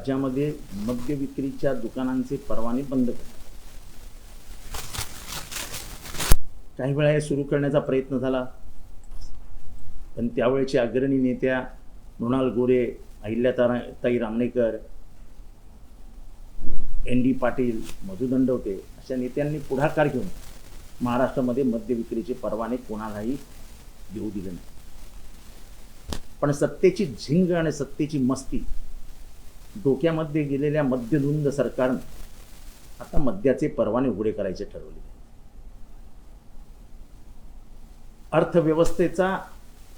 राज्यामध्ये मद्य विक्रीच्या दुकानांचे परवाने बंद करणे. काही वेळा हे सुरू करण्याचा प्रयत्न झाला, पण त्यावेळेचे अग्रणी नेत्या मृणाल गोरे, अहिल्याताई रामणेकर, ND पाटील, मधु दंडवते अशा नेत्यांनी पुढाकार घेऊन महाराष्ट्रामध्ये मद्य विक्रीचे परवाने कोणालाही देऊ दिले नाही. पण सत्तेची झिंग आणि सत्तेची मस्ती डोक्यामध्ये गेलेल्या मद्यधुंद सरकारने आता मद्याचे परवाने उघडे करायचे ठरवले. अर्थव्यवस्थेचा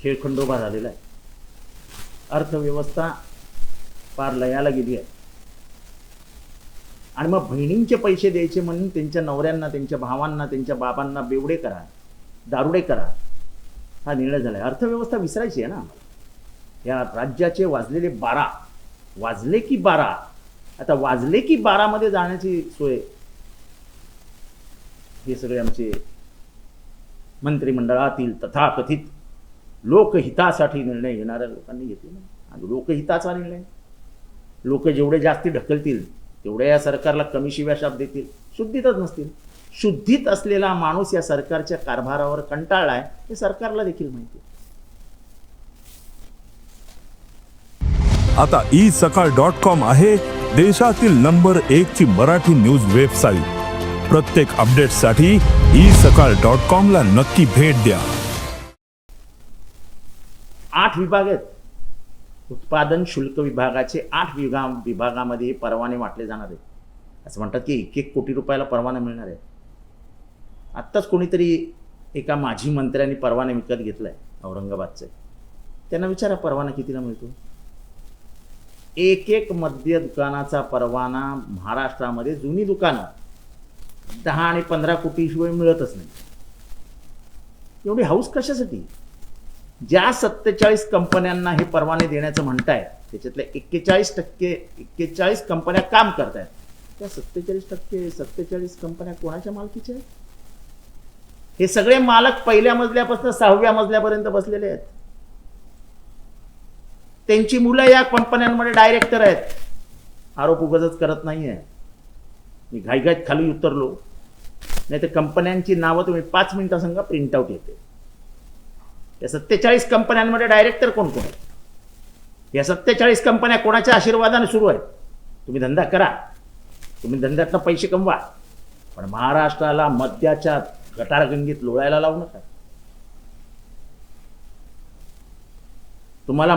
खेळखंडोबा झालेला आहे. अर्थव्यवस्था फार लयाला गेली आहे. आणि मग बहिणींचे पैसे द्यायचे म्हणून त्यांच्या नवऱ्यांना, त्यांच्या भावांना, त्यांच्या बाबांना बेवडे करा, दारुडे करा, हा निर्णय झाला आहे. अर्थव्यवस्था विसरायची आहे ना. या राज्याचे वाजलेले 12 वाजले की 12, आता वाजले की 12 मध्ये जाण्याची सोय हे सगळे आमचे मंत्रिमंडळातील तथाकथित लोकहितासाठी निर्णय घेणाऱ्या लोकांनी घेतले ना. आणि लोकहिताचा निर्णय, लोक जेवढे जास्ती ढकलतील तेवढ्या या सरकारला कमी शिव्याशाप देतील, शुद्धीतच नसतील. शुद्धीत असलेला माणूस या सरकारच्या कारभारावर कंटाळलाय हे सरकारला देखील माहिती आहे. आता isakal.com आहे देशातील नंबर 1 ची मराठी न्यूज वेबसाईट. प्रत्येक अपडेटसाठी isakal.com ला नक्की भेट द्या. 8 विभाग आहेत. उत्पादन शुल्क विभागाचे 8 विभागामध्ये परवाने वाटले जाणार आहेत. असं म्हणतात की 1-1 कोटी रुपयाला परवाना मिळणार आहे. आत्ताच कोणीतरी एका माजी मंत्र्यांनी परवाने विकत घेतलाय औरंगाबादचे. त्यांना विचारा परवाना कितीला मिळतो. 1-1 मद्य दुकानाचा परवाना महाराष्ट्रामध्ये जुनी दुकानं 10 आणि 15 कोटी शिवाय मिळतच नाही. एवढी हाऊस कशासाठी. ज्या 47 कंपन्यांना हे परवाने देण्याचं म्हणताय त्याच्यातल्या 41% कंपन्या काम करतायत. त्या 47% कंपन्या कोणाच्या मालकीच्या आहेत. हे सगळे मालक पहिल्या मजल्यापासून 6व्या मजल्यापर्यंत बसलेले आहेत. त्यांची मुलं या कंपन्यांमध्ये डायरेक्टर आहेत. आरोप उगाचच करत नाहीये मी, घाईघाईत खाली उतरलो. नाही तर कंपन्यांची नावं तुम्ही 5 मिनिटांसंग प्रिंट आउट येते. या 47 कंपन्यांमध्ये डायरेक्टर कोण कोण आहेत. या 47 कंपन्या कोणाच्या आशीर्वादाने सुरू आहेत. तुम्ही धंदा करा, तुम्ही धंद्यातनं पैसे कमवा, पण महाराष्ट्राला मद्याच्या गटारगंगेत लोळायला लावू नका. तुम्हाला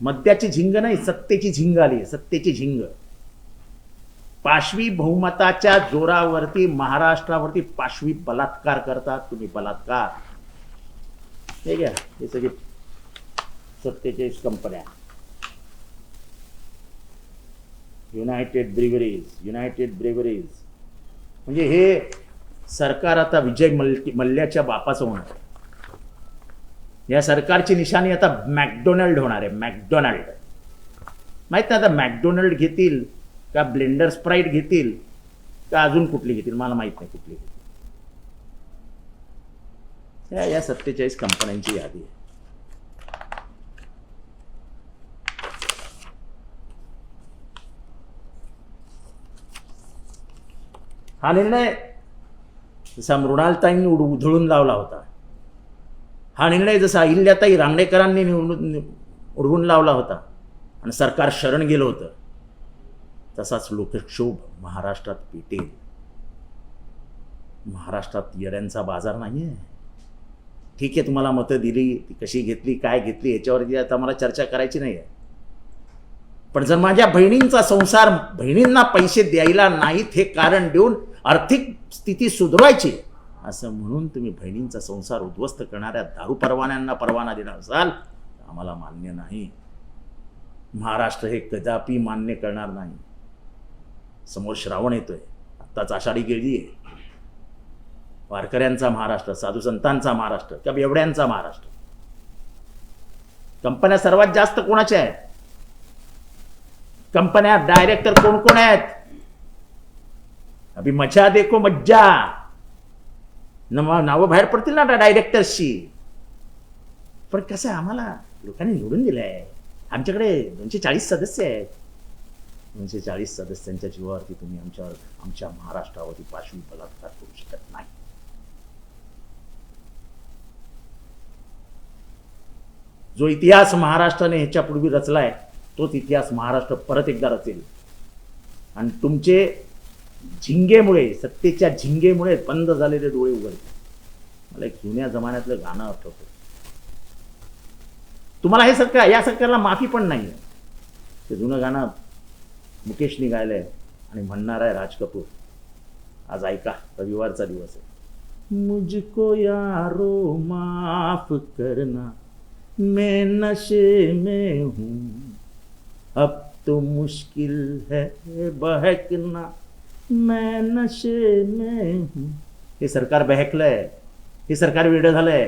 मद्याची झिंग नाही, सत्तेची झिंग आली. सत्तेची झिंग. पाशवी बहुमताच्या जोरावरती महाराष्ट्रावरती पाशवी बलात्कार करतात तुम्ही. बलात्कार हे घ्या. हे सगळे 47 कंपन्या. युनायटेड ब्रेवरीज म्हणजे हे सरकार आता विजय मल्ल्याच्या बापाचं होणार. या सरकारची निशाणी आता मॅकडोनल्ड होणार आहे. मॅकडोनल्ड माहित नाही आता मॅकडोनल्ड घेतील का ब्लेंडर स्प्राईट घेतील का अजून कुठली घेतील, मला माहित नाही कुठली घेतील. या 47 कंपन्यांची यादी आहे. हा निर्णय जसा मृणालताईंनी उधळून लावला होता, हा निर्णय जसा अहिल्याताई रामणेकरांनी उडवून लावला होता आणि सरकार शरण गेलं होतं, तसाच लोकक्षोभ महाराष्ट्रात पेटेल. महाराष्ट्रात येड्यांचा बाजार नाही आहे. ठीक आहे, तुम्हाला मतं दिली, ती कशी घेतली, काय घेतली याच्यावरती आता मला चर्चा करायची नाही आहे. पण जर माझ्या बहिणींचा संसार, बहिणींना पैसे द्यायला नाहीत हे कारण देऊन आर्थिक स्थिती सुधारायची असं म्हणून तुम्ही बहिणींचा संसार उद्ध्वस्त करणाऱ्या दारू परवान्यांना परवाना देणार असाल तर आम्हाला मान्य नाही. महाराष्ट्र हे कदापि मान्य करणार नाही. समोर श्रावण येतोय, आत्ताच आषाढी गेली आहे. वारकऱ्यांचा महाराष्ट्र, साधू संतांचा महाराष्ट्र किंवा बेवड्यांचा महाराष्ट्र. कंपन्या सर्वात जास्त कोणाच्या आहेत. कंपन्या डायरेक्टर कोण कोण आहेत. अभि मजा देखो मज्जा नावं बाहेर पडतील ना डायरेक्टर्सची. पण कसं आम्हाला लोकांनी निवडून दिलंय, आमच्याकडे 240 सदस्य आहेत. 240 सदस्यांच्या जीवावरती तुम्ही आमच्या महाराष्ट्रावरती पाशवी बलात्कार करू शकत नाही. जो इतिहास महाराष्ट्राने ह्याच्यापूर्वी रचलाय तोच इतिहास महाराष्ट्र परत एकदा रचेल. आणि तुमचे झिंगेमुळे, सत्तेच्या झिंगेमुळे बंद झालेले डोळे उघडतील. मला एक जुन्या जमान्यातलं गाणं आठवतं. तुम्हाला हे सरकार, या सरकारला माफी पण नाही आहे. ते जुनं गाणं मुकेशनी गायलंय आणि म्हणणार आहे राज कपूर. आज ऐका, रविवारचा दिवस आहे. मुझको यारो माफ करना, मैं नशे में हूँ, अब तो मुश्किल है बहकना, मैं नशे में हूँ. हे सरकार बहकलंय, हे सरकार वेडं झालंय,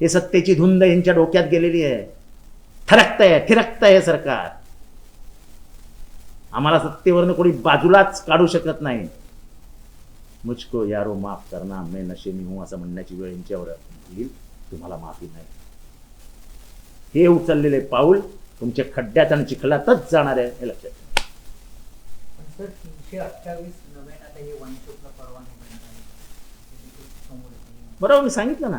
हे सत्तेची धुंद यांच्या डोक्यात गेलेली आहे. ठिरकतंय हे सरकार. आम्हाला सत्तेवरनं कोणी बाजूलाच काढू शकत नाही. मुझको यारो माफ करना, मैं नशे में हूँ असं म्हणण्याची वेळ यांच्यावर येईल. तुम्हाला माफी नाही. हे उचललेले पाऊल तुमच्या खड्ड्यात आणि चिखलातच जाणार आहे, हे लक्षात ठेवा. सर 328 नव्यानं आता हे वनशोधला परवानगी मिळणार आहे. बरोबर मी सांगितलं ना,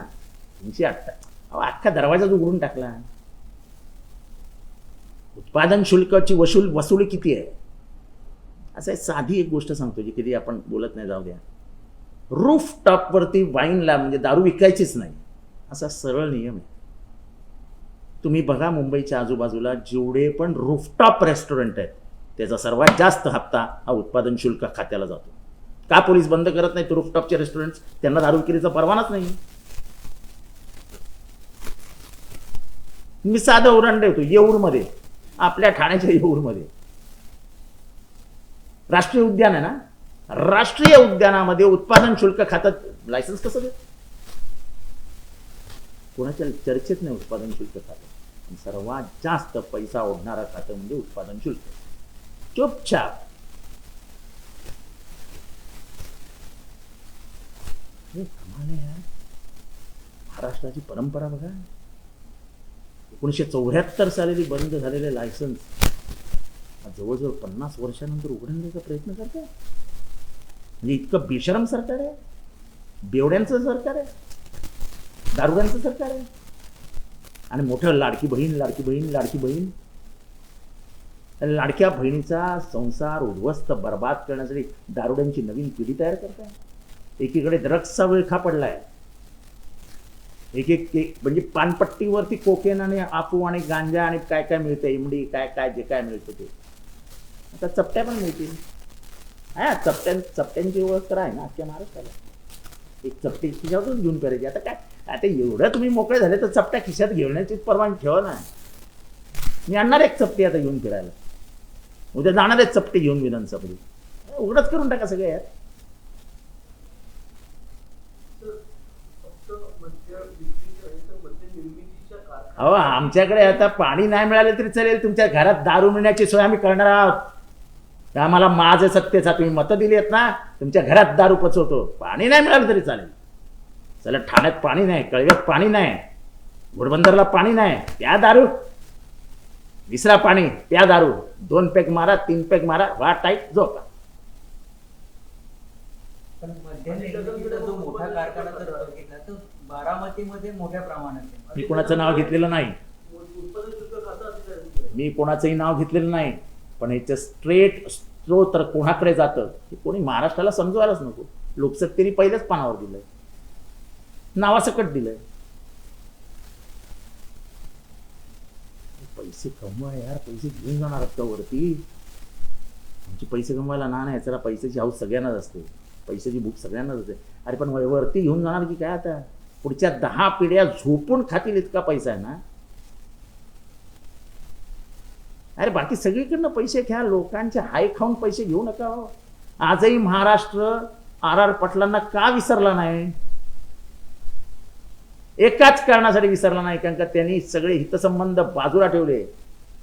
308. अख्खा दरवाजाच उघडून टाकला. उत्पादन शुल्काची वसुली किती आहे? असं साधी एक गोष्ट सांगतो जी कधी आपण बोलत नाही, जाऊ द्या. रूफ टॉपवरती वाईनला म्हणजे दारू विकायचीच नाही असा सरळ नियम आहे. तुम्ही बघा मुंबईच्या आजूबाजूला जेवढे पण रूफटॉप रेस्टॉरंट आहेत त्याचा सर्वात जास्त हप्ता हा उत्पादन शुल्क खात्याला जातो. का पोलीस बंद करत नाही रूफटॉपचे रेस्टॉरंट? त्यांना दारू विक्रीचा परवानाच नाही. मी साधं उदाहरण देतो. येऊरमध्ये, आपल्या ठाण्याच्या येऊरमध्ये राष्ट्रीय उद्यान आहे ना, राष्ट्रीय उद्यानामध्ये उत्पादन शुल्क खात्यात लायसन्स कसं देत? कोणाच्या चर्चेत नाही उत्पादन शुल्क खातं. सर्वात जास्त पैसा ओढणारा खातं म्हणजे उत्पादन शुल्क. चुपचाप कमाल आहे यार. महाराष्ट्राची परंपरा बघा. 1974 साली बंद झालेले लायसन्स जवळजवळ 50 वर्षानंतर उघडण्याचा प्रयत्न करतात. म्हणजे इतकं बेशरम सरकार आहे, बेवड्यांचं सरकार आहे, दारुड्यांचं सरकार आहे. आणि मोठं लाडकी बहीण. लाडक्या बहिणीचा संसार उद्ध्वस्त बर्बाद करण्यासाठी दारुड्यांची नवीन पिढी तयार करताय. एकीकडे ड्रग्सचा विळखा पडलाय, एक म्हणजे पानपट्टीवरती कोकेन आणि आपू आणि गांजा आणि काय काय मिळतं, इमडी काय जे काय मिळतं ते आता चपट्या पण मिळतील. हा, चपट्यांची ओळख तर आहे ना अख्ख्या महाराष्ट्राला. एक चपटी खिशातून घेऊन करायची. आता काय, आता एवढं तुम्ही मोकळे झाले तर चपट्या खिशात घेण्याची परवानगी ठेवा ना. मी आणणार एक चपटी आता घेऊन फिरायला, उद्या जाणार एक चपटी घेऊन विधानसभेत. उघडच करून टाका सगळे यार. अहो, आमच्याकडे आता पाणी नाही मिळालं तरी चालेल, तुमच्या घरात दारू मिळण्याची सोय आम्ही करणार आहोत. आम्हाला माझं सत्तेचा तुम्ही मतं दिली आहेत ना, तुमच्या घरात दारू पचवतो. पाणी नाही मिळालं तरी चालेल. चला, ठाण्यात पाणी नाही, कळव्यात पाणी नाही, घोडबंदरला पाणी नाही, प्या दारू. विसरा पाणी, प्या दारू. 2 पेग मारा, 3 पेग मारा, वा टाईट झोपा. पण मध्यंतरीचा जो मोठा कारखाना जर बघितला तर बारामतीमध्ये मोठ्या प्रमाणात आहे. मी कोणाचं नाव घेतलेलं नाही, पण ह्याचं स्ट्रेट स्त्रोत कोणाकडे जातं हे कोणी महाराष्ट्राला समजवायलाच नको. लोकसत्तेने पहिलेच पानावर दिलंय, नावासकट दिलंय. पैसे कमवा यार, पैसे घेऊन जाणार का वरती? आमचे पैसे कमवायला नाही, चला पैशाची हाऊस सगळ्यांनाच असते, पैशाची भूक सगळ्यांनाच असते. अरे पण वरती घेऊन जाणार की काय? आता पुढच्या 10 पिढ्या झोपून खातील इतका पैसा आहे ना. अरे बाकी सगळीकडनं पैसे घ्या, लोकांचे हाय खाऊन पैसे घेऊ नका हो. आजही महाराष्ट्र RR पाटलांना का विसरला नाही? एकाच कारणासाठी विसरला नाही, कारण का त्यांनी सगळे हितसंबंध बाजूला ठेवले,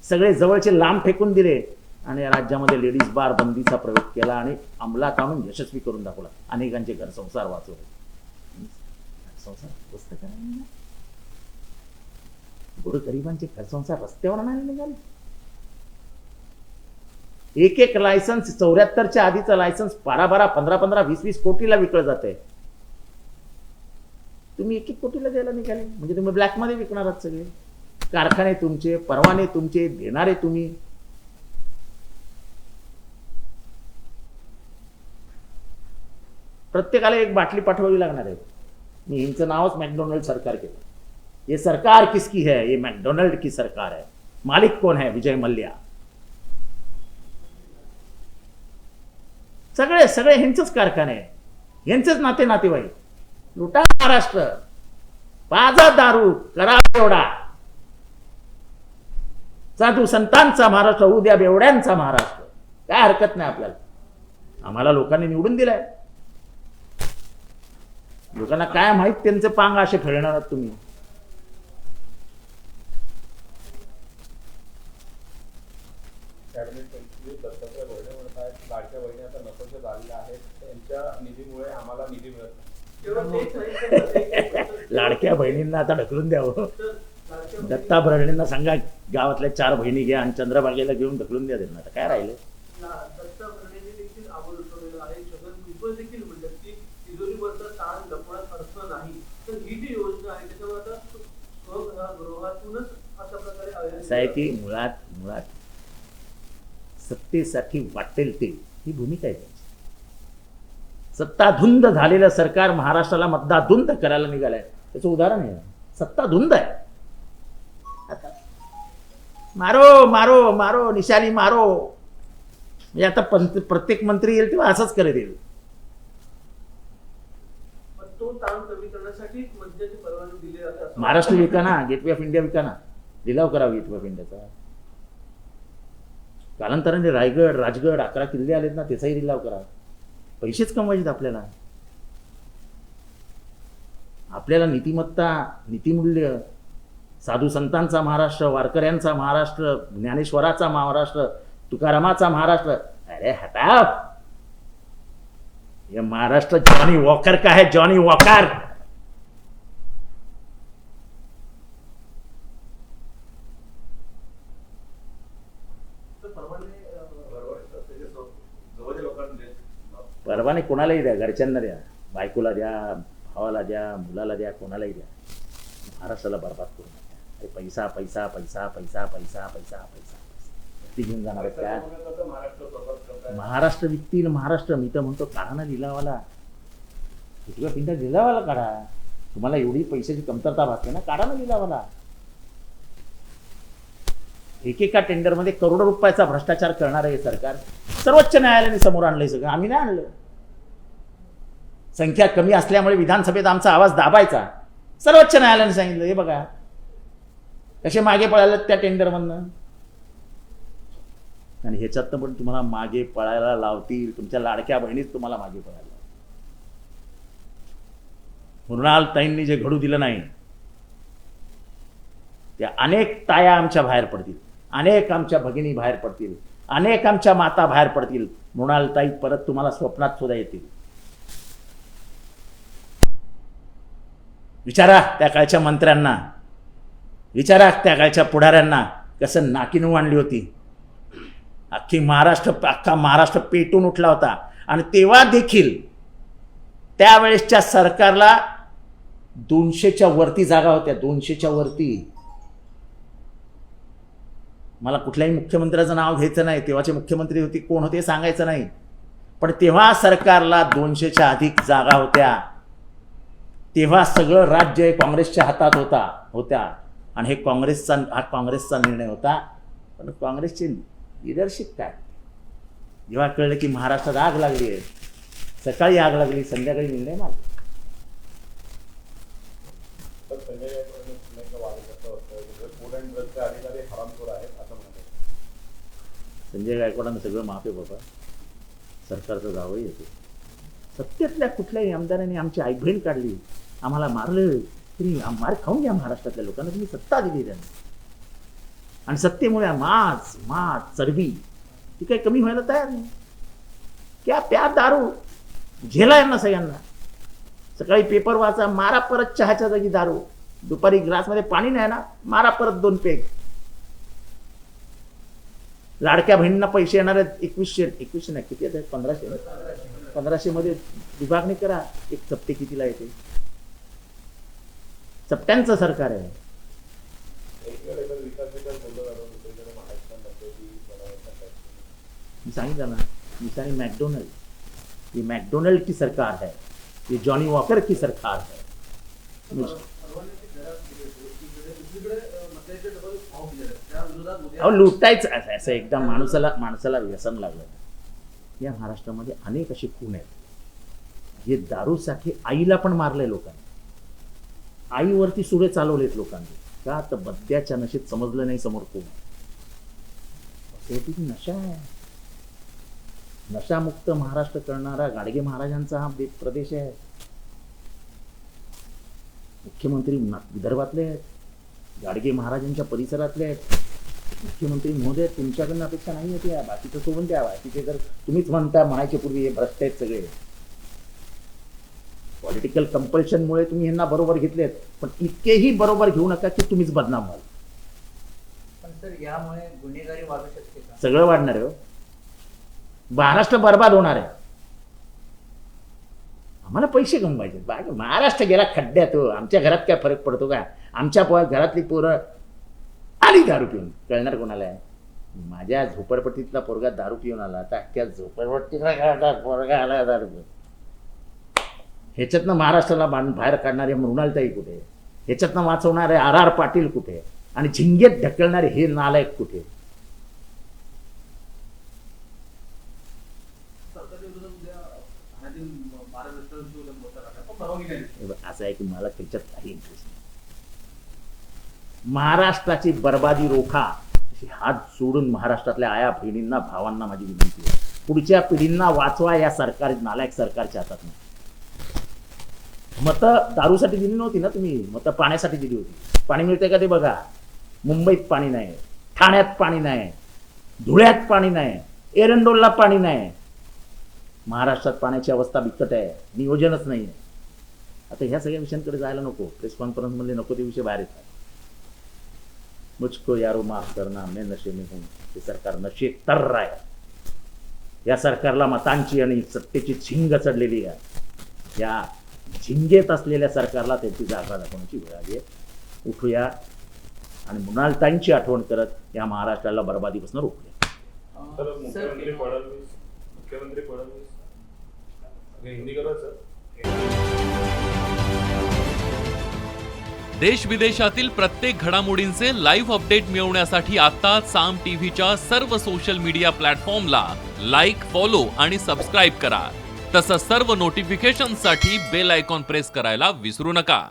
सगळे जवळचे लांब फेकून दिले आणि राज्यामध्ये लेडीज बार बंदीचा प्रयोग केला आणि अंमलात आणून यशस्वी करून दाखवला. अनेकांचे घर संसार वाचवले. संसार गोरगरिबांचे संसार रस्त्यावर नाही निघाले. एक एक लायसन्स 74च्या आधीचं लायसन्स 12 15 20 कोटीला विकलं जाते. तुम्ही 1 कोटीला द्यायला निघाले. म्हणजे तुम्ही ब्लॅकमध्ये विकणार आहात सगळे. कारखाने तुमचे, परवाने तुमचे, देणारे तुम्ही. प्रत्येकाला एक बाटली पाठवावी लागणार आहे. मी हिंचं नावच मॅकडोनल्ड सरकार केलं. ये सरकार किसकी है? ये मैकडोनल्ड की सरकार है. मालिक कौन है? विजय मल्ल्या. सगळे सगळे ह्यांचेच कारखाने आहे, ह्यांचेच नातेवाईक. लुटा महाराष्ट्र, पाजा दारू, करा एवढा. साधू संतांचा महाराष्ट्र, उद्या बेवड्यांचा महाराष्ट्र. काय हरकत नाही आपल्याला. आम्हाला लोकांनी निवडून दिलाय. लोकांना काय माहित त्यांचे पांग असे खेळणार आहात तुम्ही. कॅबिनेट मंत्री दत्तात्रय भरणे म्हणत आहेत, लाडक्या बहिणी आता नकोशा झालेल्या आहेत, त्यांच्या निधीमुळे आम्हाला निधी मिळत नाही. लाडक्या बहिणींना आता ढकलून द्यावं. दत्ता भरणेंना सांगा गावातल्या 4 बहिणी घ्या आणि चंद्रभागेला घेऊन ढकलून द्या त्यांना. आता काय राहिलं. दत्ता भरणेंनी देखील आवाज उठवलेला आहे. छगन भुजबळ देखील म्हणतात की तिजोरीवरचा ताण लपवण्यात अर्थ नाही. तर ही जी योजना आहे त्याच्यावर आता स्वगृहातूनच अशा प्रकारे असं आहे की मुळात सत्तेसाठी वाटेल ते, ही भूमिका आहे त्यांची. सत्ताधुंद झालेलं सरकार महाराष्ट्राला मतदाधुंद करायला निघालंय. त्याचं उदाहरण आहे. सत्ताधुंद आहे. आता मारो मारो मारो निशाणी मारो. म्हणजे आता प्रत्येक मंत्री येईल तेव्हा असंच करत येईल. पण तो ताण कमी करण्यासाठी मद्याची परवानगी दिली जाते असं महाराष्ट्र विकाना, गेटवे ऑफ इंडिया विकाना, लिलाव करावा गेटवे ऑफ इंडियाचा. कालांतराने रायगड, राजगड 11 किल्ले आलेत ना, त्याचाही लिलाव करा. पैसेच कमवायचे आपल्याला. आपल्याला नीतिमत्ता, नीतिमूल्य, साधू संतांचा महाराष्ट्र, वारकऱ्यांचा महाराष्ट्र, ज्ञानेश्वराचा महाराष्ट्र, तुकारामाचा महाराष्ट्र. अरे हटाव. ये महाराष्ट्र जॉनी वॉकर का है. Johnny walker. परवाने कोणालाही द्या, घरच्यांना द्या, बायकोला द्या, भावाला द्या, मुलाला द्या, कोणालाही द्या. महाराष्ट्राला बरबाद करू नका. अरे पैसा पैसा पैसा पैसा पैसा पैसा पैसा ती घेऊन जाणार आहेत का? महाराष्ट्र विकतील. महाराष्ट्र मी तर म्हणतो काढा ना लिलावाला. इतक्या पिंड्या लिलावाला काढा. तुम्हाला एवढी पैशाची कमतरता भासते ना, काढा ना लिलावाला. एकेका टेंडरमध्ये करोडो रुपयाचा भ्रष्टाचार करणार आहे सरकार. सर्वोच्च न्यायालयाने समोर आणलंय सगळं. आम्ही नाही आणलं. संख्या कमी असल्यामुळे विधानसभेत आमचा आवाज दाबायचा. सर्वोच्च न्यायालयाने सांगितलं हे बघा कसे मागे पळाले त्या टेंडरमधनं. आणि ह्याच्यातनं पण तुम्हाला मागे पळायला लावतील. तुमच्या लाडक्या बहिणीच तुम्हाला मागे पळायला. मृणाल ताईंनी जे घडू दिलं नाही त्या अनेक ताया आमच्या बाहेर पडतील. अनेक आमच्या भगिनी बाहेर पडतील. अनेक आमच्या माता बाहेर पडतील. मृणालताई परत तुम्हाला स्वप्नात सुद्धा येतील. विचारा त्या काळच्या मंत्र्यांना, विचारा त्या काळच्या पुढाऱ्यांना कसं नाकीनू आणली होती. अख्खा महाराष्ट्र पेटून उठला होता. आणि तेव्हा देखील त्यावेळेसच्या सरकारला 200च्या वरती जागा होत्या. 200च्या वरती. मला कुठल्याही मुख्यमंत्र्याचं नाव घ्यायचं नाही. तेव्हाचे मुख्यमंत्री होते कोण होते सांगायचं नाही. पण तेव्हा सरकारला 200च्या अधिक जागा होत्या. तेव्हा सगळं राज्य काँग्रेसच्या हातात होत्या. आणि हे काँग्रेसचा निर्णय होता. पण काँग्रेसची लिडरशिप काय. जेव्हा कळलं की महाराष्ट्रात आग लागली आहे, सकाळी आग लागली, संध्याकाळी निर्णय मारला. संजय गायकवाडांना सगळं माफ आहे बाबा. सरकारचं जावंही येते. सत्तेतल्या कुठल्याही आमदारांनी आमची आई बहीण काढली, आम्हाला मारलं तरी मार खाऊन घ्या. महाराष्ट्रातल्या लोकांना तुम्ही सत्ता दिली त्यांनी. आणि सत्तेमुळे माज चरबी ती काही कमी व्हायला तयार नाही. क्या प्यार दारू झेला यांना सगळ्यांना. सकाळी पेपर वाचा, मारा परत चहाच्या जागी दारू. दुपारी ग्लासमध्ये पाणी नाही ना, मारा परत 2 पेग. लाडक्या बहिणींना पैसे येणार आहेत 2100 नाही, किती आहेत? 1500 मध्ये विभागणी करा. एक चपटे कितीला येते? चपट्यांचं सरकार आहे. एकीकडे तर विकास बोललं जातं, दुसरीकडे महाराष्ट्रामध्ये ती सरकारची. मी सांगितलं ना, मिसानी मैकडोनल्ड, ये मैकडोनल्ड की सरकार है, ये जॉनी वॉकर की सरकार है. अहो लुटायचं असं एकदा माणसाला व्यसन लागलं. या महाराष्ट्रामध्ये अनेक असे खून आहेत जे दारूसाठी आईला पण मारलंय लोकांनी, आईवरती सुरे चालवलेत लोकांनी. का तर बद्याच्या नशेत समजलं नाही समोर कोण. शेवटी नशा आहे. नशामुक्त महाराष्ट्र करणारा गाडगे महाराजांचा हा प्रदेश आहे. मुख्यमंत्री विदर्भातले आहेत, गाडगे महाराजांच्या परिसरातले आहेत. मुख्यमंत्री महोदय तुमच्याकडनं अपेक्षा नाही होती, बाकीचं सोडून द्यावा. तिथे जर तुम्हीच म्हणायचे पूर्वी हे भ्रष्ट आहेत सगळे, पॉलिटिकल कंपल्शनमुळे तुम्ही यांना बरोबर घेतलेत, पण इतकेही बरोबर घेऊ नका की तुम्हीच बदनाम व्हाल. पण सर यामुळे गुन्हेगारी वाढू शकते का? सगळं वाढणार आहे हो. महाराष्ट्र बर्बाद होणार आहे. आम्हाला पैसे कमवायचे, बाकी महाराष्ट्र गेला खड्ड्यात. आमच्या घरात काय फरक पडतो का? आमच्या घरातली पोरं आली दारू पिऊन, कळणार कोणाला आहे? माझ्या झोपडपट्टीतला पोरगा दारू पिऊन आला, आता अख्ख्या झोपडपट्टीला पोरगा आला दारू पिऊन. ह्याच्यातनं महाराष्ट्राला बाहेर काढणारे मृणालताई कुठे? ह्याच्यातनं वाचवणारे RR पाटील कुठे? आणि झिंगेत ढकलणारे हे नालायक कुठे? असं आहे की मला त्याच्यात काही इंटरेस्ट नाही. महाराष्ट्राची बर्बादी रोखा. हात जोडून महाराष्ट्रातल्या आया बहिणींना, भावांना माझी विनंती आहे, पुढच्या पिढींना वाचवा या सरकार, नालायक सरकारच्या हातात नाही. मतं दारूसाठी दिली नव्हती ना तुम्ही, मतं पाण्यासाठी दिली होती. पाणी मिळते का ते बघा. मुंबईत पाणी नाही, ठाण्यात पाणी नाही, धुळ्यात पाणी नाही, एरंडोलला पाणी नाही. महाराष्ट्रात पाण्याची अवस्था बिकट आहे, नियोजनच नाही आहे. आता ह्या सगळ्या विषयांकडे जायला नको. प्रेस कॉन्फरन्समध्ये नको ते विषय बाहेर येतात. मुझको यारो माफ करना, मैं नशे में हूं. हे सरकार नशे तर आहे. या सरकारला मतांची आणि सत्तेची झिंग चढलेली आहे. या झिंगेत असलेल्या सरकारला त्यांची जागा दाखवण्याची वेळ आली आहे. उठूया आणि मृणालताईंची आठवण करत या महाराष्ट्राला बर्बादीपासून रोखूया. तर मुख्यमंत्री फडणवीस हिंदी करा सर. देश विदेशातील प्रत्येक घडामोडींचे लाईव्ह अपडेट मिळवण्यासाठी आता साम टीव्हीच्या सर्व सोशल मीडिया प्लॅटफॉर्मला लाईक, फॉलो आणि सबस्क्राईब करा. तसंच सर्व नोटिफिकेशनसाठी बेल आयकॉन प्रेस करायला विसरू नका.